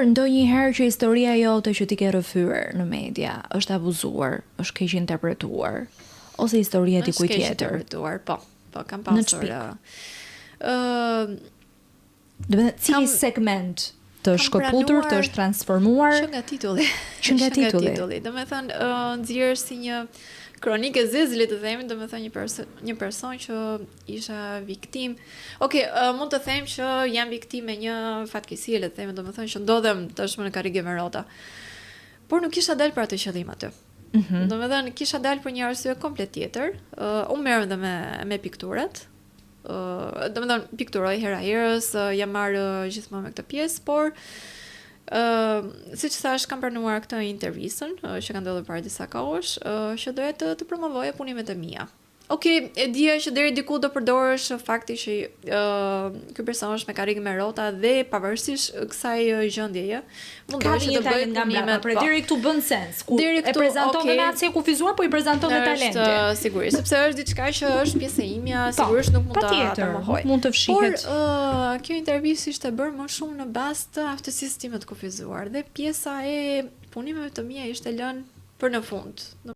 ndodhur ndonjëherë që historia jote që ti ke rrëfyer në media është abuzuar, është keq interpretuar, ose historia e dikujt tjetër? Po, kam pasur. Do të thënë cili segment të shkëputur, të është transformuar që nga titulli. Do të thënë nxjerr si një kronikë e zezë, le të themi, do të thënë një person që isha viktim. Mund të them që jam viktim e një fatkeqësie, le të themi, do të thënë që ndodhem tashmë në Karrige Merota. Por nuk kisha dalë për atë qëllim aty. Do të thënë kisha dalë për një arsye komplet tjetër. Unë merrem dhe me pikturat. Do të thënë pikturoj hera herës, jam marrë gjithmonë me këtë pjesë, por siç thash, kam pranuar këtë intervistën që ka ndodhur para disa kohësh, që doja të promovoja punimet e mia. E dija që deri diku do përdorësh fakti që ky person është me Karrige Merota dhe pavarësisht kësaj gjendjeje, mundohesh të bëj punimet. Deri këtu bën sens. Ku e prezanton në atë si kufizuar, po i prezanton me talente. Sigurisht, sepse është diçka që është pjesë e imja, sigurisht nuk mund ta mohoj. Mund të fshihet. Por kjo intervistë ishte bërë më shumë në bazë të aftësisë time të kufizuar dhe pjesa e punimeve të mia ishte lënë për në fund.